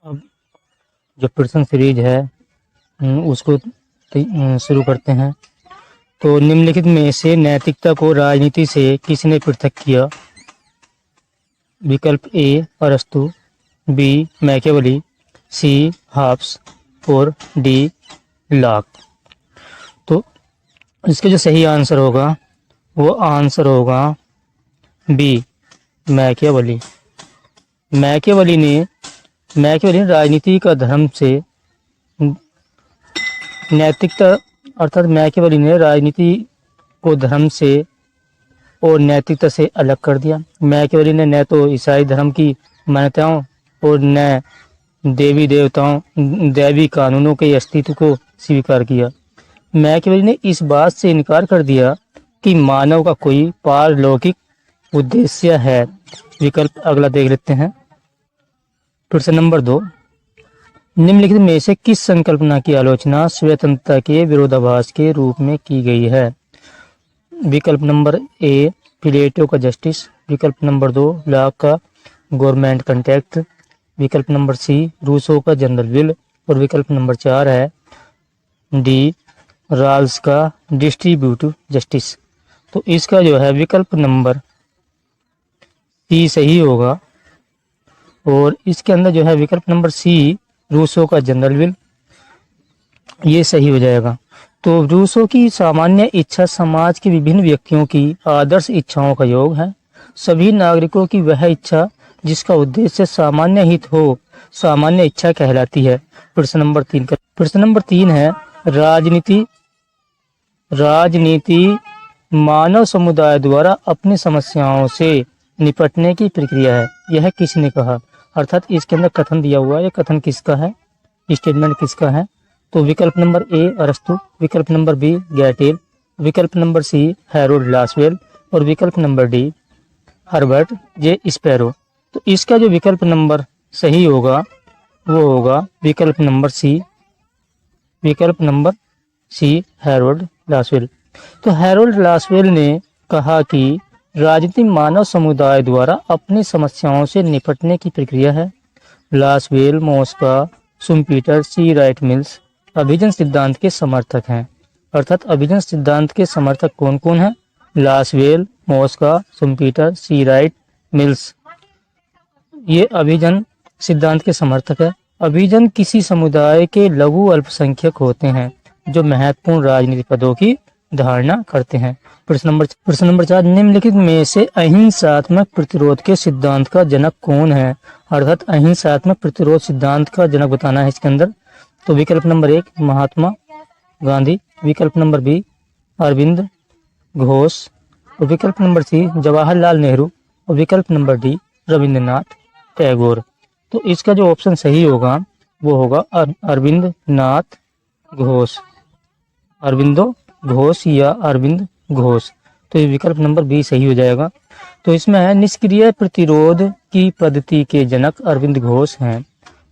अब जो प्रश्न सीरीज है उसको शुरू करते हैं। तो निम्नलिखित में से नैतिकता को राजनीति से किसने पृथक किया? विकल्प ए अरस्तु, बी मैकियावेली, सी हॉब्स और डी लॉक। तो इसका जो सही आंसर होगा वो आंसर होगा बी मैकियावेली। मैकियावेली ने राजनीति का धर्म से नैतिकता अर्थात मैकियावेली ने राजनीति को धर्म से और नैतिकता से अलग कर दिया। मैकियावेली ने न तो ईसाई धर्म की मान्यताओं और न देवी देवताओं दैवी कानूनों के अस्तित्व को स्वीकार किया। मैकियावेली ने इस बात से इनकार कर दिया कि मानव का कोई पारलौकिक उद्देश्य है। विकल्प अगला देख लेते हैं। प्रश्न नंबर 2, निम्नलिखित में से किस संकल्पना की आलोचना स्वतंत्रता के विरोधाभास के रूप में की गई है? विकल्प नंबर ए प्लेटो का जस्टिस, विकल्प नंबर 2 लॉक का गवर्नमेंट कंट्रैक्ट, विकल्प नंबर सी रूसो का जनरल विल और विकल्प नंबर 4 है डी राल्स का डिस्ट्रीब्यूटिव जस्टिस। तो इसका जो है विकल्प नंबर सी सही होगा और इसके अंदर जो है विकल्प नंबर सी रूसो का जनरल विल ये सही हो जाएगा। तो रूसो की सामान्य इच्छा समाज के विभिन्न व्यक्तियों की आदर्श इच्छाओं का योग है। सभी नागरिकों की वह इच्छा जिसका उद्देश्य सामान्य हित हो सामान्य इच्छा कहलाती है। प्रश्न नंबर 3 है राजनीति मानव समुदाय द्वारा अपनी समस्याओं से निपटने की प्रक्रिया है। यह किसने कहा? अर्थात इसके अंदर कथन दिया हुआ है, ये कथन किसका है, स्टेटमेंट किसका है? तो विकल्प नंबर ए अरस्तु, विकल्प नंबर बी गैटेल, विकल्प नंबर सी हैरोल्ड लासवेल और विकल्प नंबर डी हर्बर्ट जे स्पैरो। तो इसका जो विकल्प नंबर सही होगा वो होगा विकल्प नंबर सी हैरोल्ड लासवेल। तो हैरोल्ड लासवेल ने कहा कि राजनीति मानव समुदाय द्वारा अपनी समस्याओं से निपटने की प्रक्रिया है। लासवेल, मोस्का, शुम्पीटर, सी राइट मिल्स अभिजन सिद्धांत के समर्थक हैं। अर्थात अभिजन सिद्धांत के समर्थक कौन कौन हैं? लासवेल, मोस्का, शुम्पीटर, सी राइट मिल्स ये अभिजन सिद्धांत के समर्थक है। अभिजन किसी समुदाय के लघु अल्पसंख्यक होते हैं जो महत्वपूर्ण राजनीतिक पदों की धारणा करते हैं। प्रश्न नंबर 4, निम्नलिखित में से अहिंसात्मक प्रतिरोध के सिद्धांत का जनक कौन है? अर्थात अहिंसात्मक प्रतिरोध सिद्धांत का जनक बताना है इसके अंदर। तो विकल्प नंबर 1 महात्मा गांधी, विकल्प नंबर बी अरविंद घोष और विकल्प नंबर सी जवाहरलाल नेहरू और विकल्प नंबर डी रविंद्रनाथ टैगोर। तो इसका जो ऑप्शन सही होगा वो होगा अरविंद नाथ घोष, अरविंदो घोष या अरविंद घोष। तो ये विकल्प नंबर बी सही हो जाएगा। तो इसमें है निष्क्रिय प्रतिरोध की पद्धति के जनक अरविंद घोष हैं।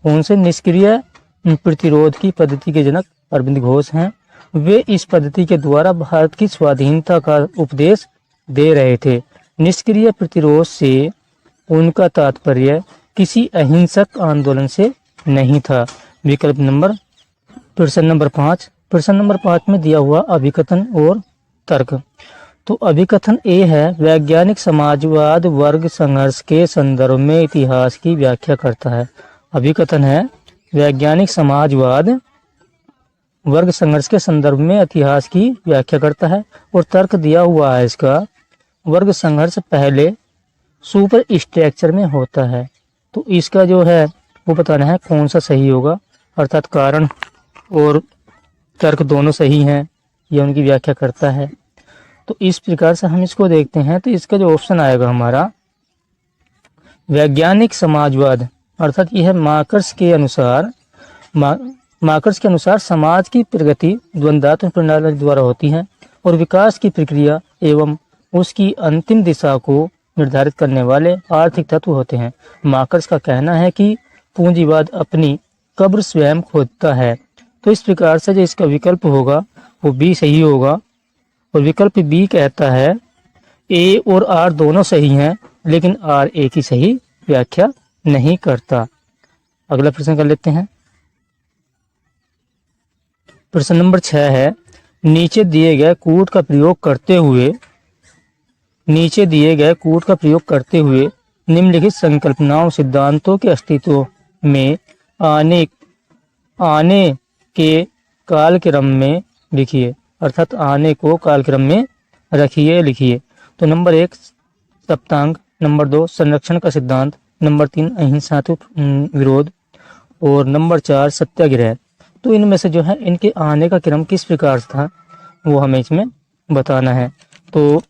कौन से निष्क्रिय प्रतिरोध की पद्धति के जनक अरविंद घोष हैं? वे इस पद्धति के द्वारा भारत की स्वाधीनता का उपदेश दे रहे थे। निष्क्रिय प्रतिरोध से उनका तात्पर्य किसी अहिंसक आंदोलन से नहीं था। विकल्प नंबर प्रश्न नंबर 5 में दिया हुआ अभिकथन और तर्क। तो अभिकथन ए है वैज्ञानिक समाजवाद वर्ग संघर्ष के संदर्भ में इतिहास की व्याख्या करता है। अभिकथन है वैज्ञानिक समाजवाद वर्ग संघर्ष के संदर्भ में इतिहास की व्याख्या करता है। और तर्क दिया हुआ है इसका वर्ग संघर्ष पहले सुपर स्ट्रक्चर में होता है। तो इसका जो है वो बताना है कौन सा सही होगा। अर्थात कारण और तर्क दोनों सही हैं, ये उनकी व्याख्या करता है। तो इस प्रकार से हम इसको देखते हैं। तो इसका जो ऑप्शन आएगा हमारा वैज्ञानिक समाजवाद, अर्थात यह मार्क्स के अनुसार समाज की प्रगति द्वंद्वात्मक प्रणाली द्वारा होती है और विकास की प्रक्रिया एवं उसकी अंतिम दिशा को निर्धारित करने वाले आर्थिक तत्व होते हैं। मार्क्स का कहना है कि पूंजीवाद अपनी कब्र स्वयं खोदता है। तो इस प्रकार से जो इसका विकल्प होगा वो बी सही होगा। और विकल्प बी कहता है ए और आर दोनों सही हैं लेकिन आर ए की सही व्याख्या नहीं करता। अगला प्रश्न कर लेते हैं। प्रश्न नंबर 6 है, नीचे दिए गए कूट का प्रयोग करते हुए निम्नलिखित संकल्पनाओं सिद्धांतों के अस्तित्व में आने आने के कालक्रम में लिखिए, अर्थात आने को कालक्रम में रखिए लिखिए। तो नंबर 1 सप्तांग, नंबर 2 संरक्षण का सिद्धांत, नंबर 3 अहिंसात्मक विरोध और नंबर 4 सत्याग्रह। तो इनमें से जो है इनके आने का क्रम किस प्रकार से था वो हमें इसमें बताना है। तो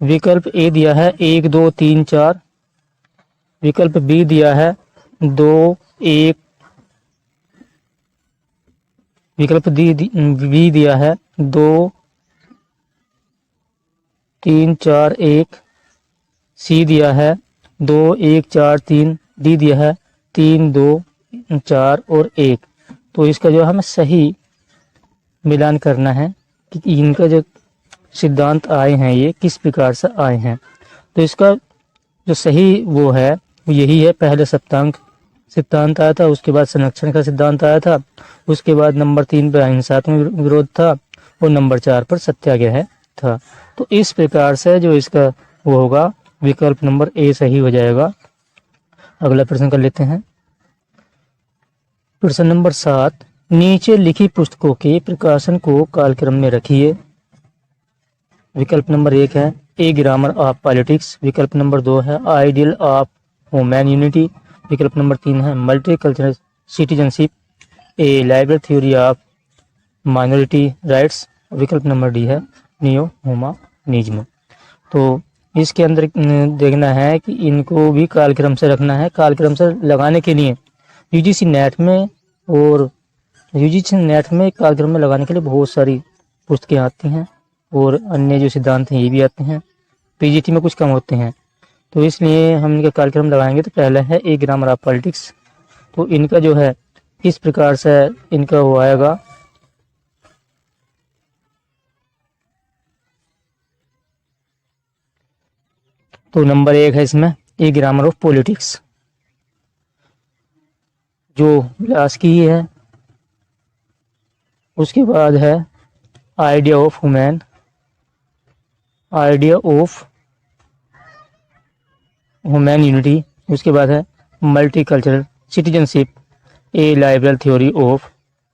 विकल्प ए दिया है 1 2 3 4, विकल्प बी दिया है 2 1, विकल्प बी दिया है 2 3 4 1, सी दिया है 2 1 4 3, डी दिया है 3 2 4 और 1। तो इसका जो हमें सही मिलान करना है कि इनका जो सिद्धांत आए हैं ये किस प्रकार से आए हैं। तो इसका जो सही वो है वो यही है, पहले सप्तांग सिद्धांत आया था, उसके बाद संरक्षण का सिद्धांत आया था, उसके बाद नंबर 3 पर अहिंसात्मक विरोध था और नंबर 4 पर सत्याग्रह था। तो इस प्रकार से जो इसका वो होगा विकल्प नंबर ए सही हो जाएगा। अगला प्रश्न कर लेते हैं। प्रश्न नंबर 7, नीचे लिखी पुस्तकों के प्रकाशन को कालक्रम में रखिए। विकल्प नंबर 1 है ए ग्रामर ऑफ पॉलिटिक्स, विकल्प नंबर 2 है आइडियल ऑफ ह्यूमन यूनिटी, विकल्प नंबर 3 है multi cultural citizenship, A library theory of minority rights, विकल्प नंबर डी है नियो ह्यूमनिज्म। तो इसके अंदर देखना है कि इनको भी कालक्रम से रखना है। कालक्रम से लगाने के लिए यूजीसी नेट में कालक्रम में लगाने के लिए बहुत सारी पुस्तकें आती हैं और अन्य जो सिद्धांत हैं ये भी आते हैं, पीजीटी में कुछ कम होते हैं। तो इसलिए हम इनका कार्यक्रम लगाएंगे। तो पहला है ए ग्रामर ऑफ पॉलिटिक्स, तो इनका जो है इस प्रकार से इनका वो आएगा। तो नंबर 1 है इसमें ए ग्रामर ऑफ पॉलिटिक्स जो व्यास की है। उसके बाद है आइडिया ऑफ ह्यूमन यूनिटी, उसके बाद है multi cultural citizenship, A library theory of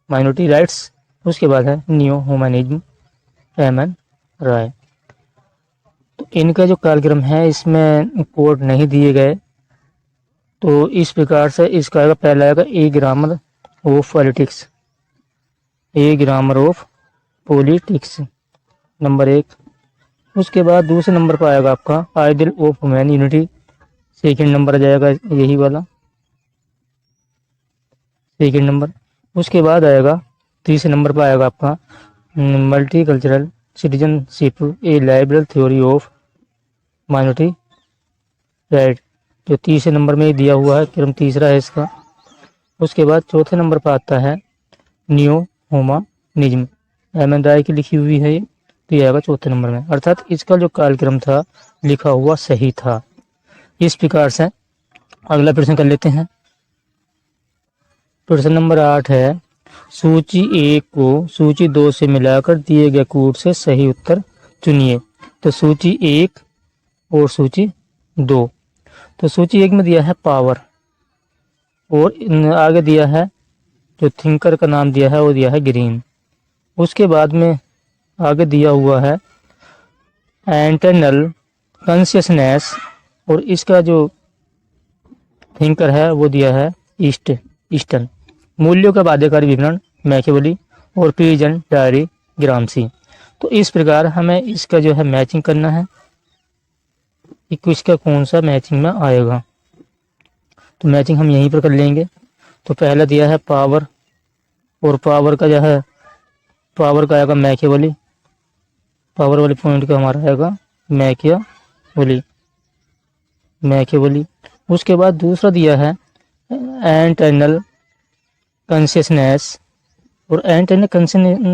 minority rights, उसके बाद है नियो ह्यूमनिज्म एमएन राय। तो इनका जो कार्यक्रम है इसमें कोड नहीं दिए गए। तो इस प्रकार से इसका आएगा, पहला आएगा a grammar of politics, a grammar of politics number 1। उसके बाद दूसरे नंबर पर आएगा आपका ideal of human unity, second number आ जाएगा यही वाला, सेकंड नंबर। उसके बाद आएगा तीसरे नंबर पर आएगा आपका multi cultural citizenship, A library theory of minority right, जो तीसरे नंबर में दिया हुआ है, क्रम तीसरा है इसका। उसके बाद चौथे नंबर पर आता है नियो ह्यूमनिज्म, एमएन राय की लिखी हुई है ये, तो ये आएगा चौथे नंबर में। अर्थात इसका जो कालक्रम था लिखा हुआ सही था। इस प्रकार से अगला प्रश्न कर लेते हैं। प्रश्न नंबर 8 है, सूची 1 को सूची 2 से मिलाकर दिए गए कूट से सही उत्तर चुनिए। तो सूची 1 और सूची 2। तो सूची 1 में दिया है पावर और आगे दिया है जो थिंकर का नाम दिया है वो दिया है ग्रीन। उसके बाद में आगे दिया हुआ है इंटरनल कॉन्शियसनेस और इसका जो थिंकर है वो दिया है ईस्टर्न। मूल्यों का बाध्यकारी विवरण मैकियावेली और पीजन डायरी ग्रामसी। तो इस प्रकार हमें इसका जो है मैचिंग करना है कि किसका कौन सा मैचिंग में आएगा। तो मैचिंग हम यहीं पर कर लेंगे। तो पहला दिया है पावर और पावर का जो है पावर का आएगा मैकियावेली, पावर वाले पॉइंट का हमारा आएगा मैकियावेली। उसके बाद दूसरा दिया है इंटरनल कॉन्शियसनेस और इंटरनल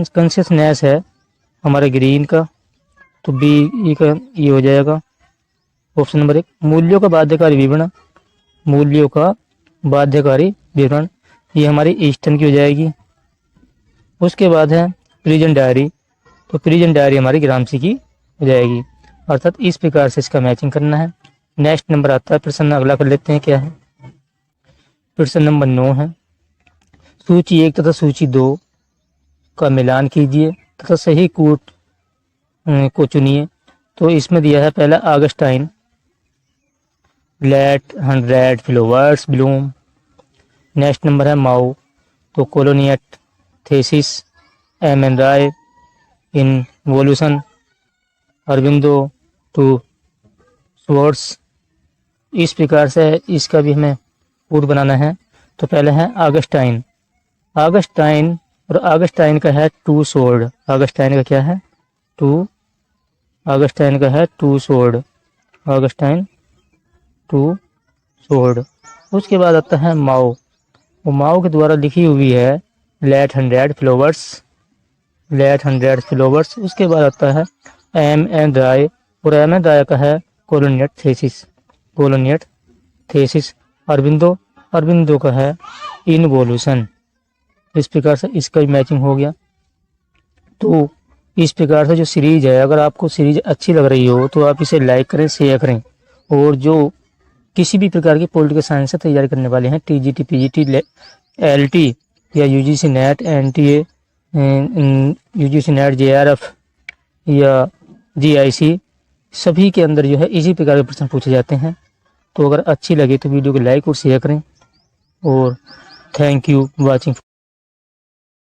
कॉन्शियसनेस है हमारे ग्रीन का, तो बी का ये हो जाएगा ऑप्शन नंबर 1। मूल्यों का बाध्यकारी विवरण, मूल्यों का बाध्यकारी विवरण, ये हमारी ईस्टर्न की हो जाएगी। उसके बाद है प्रिजन डायरी, तो प्रिजन डायरी हमारी ग्रामसी की हो जाएगी। अर्थात इस प्रकार से इसका मैचिंग करना है। नेक्स्ट नंबर आता है, प्रश्न अगला कर लेते हैं क्या है। प्रश्न नंबर 9 है, सूची 1 तथा सूची 2 का मिलान कीजिए तथा सही कोट को चुनिए। तो इसमें दिया है पहला Augustine, let 100 flowers bloom. Next number है माओ, तो colonial thesis, M N Roy involution, Aurobindo two swords. इस प्रकार से इसका भी हमें कोड बनाना है। तो पहले है ऑगस्टाइन, ऑगस्टाइन और ऑगस्टाइन का है टू सोर्ड, ऑगस्टाइन का क्या है टू, ऑगस्टाइन का है two sword, Augustine two sword. उसके बाद आता है माओ, वो माओ के द्वारा लिखी हुई है लेट 100 फ्लावर्स, लेट 100 फ्लावर्स। उसके बाद आता है एम एन राय, और एम एन राय का है कोलोनियट थेसिस, कोलोनियट थेसिस। अरविंदो, अरविंदो का है इनवोल्यूशन। इस प्रकार से इसका भी मैचिंग हो गया। तो इस प्रकार से जो सीरीज है, अगर आपको सीरीज अच्छी लग रही हो तो आप इसे लाइक करें, शेयर करें। और जो किसी भी प्रकार की पॉलिटिकल साइंस से तैयारी करने वाले हैं, टीजीटी, पीजीटी, एलटी या UGC net, NTA, UGC net, JRF या जीआईसी, सभी के अंदर जो है इसी प्रकार के प्रश्न पूछे जाते हैं। तो अगर अच्छी लगे तो वीडियो को लाइक और शेयर करें। और थैंक यू वॉचिंग।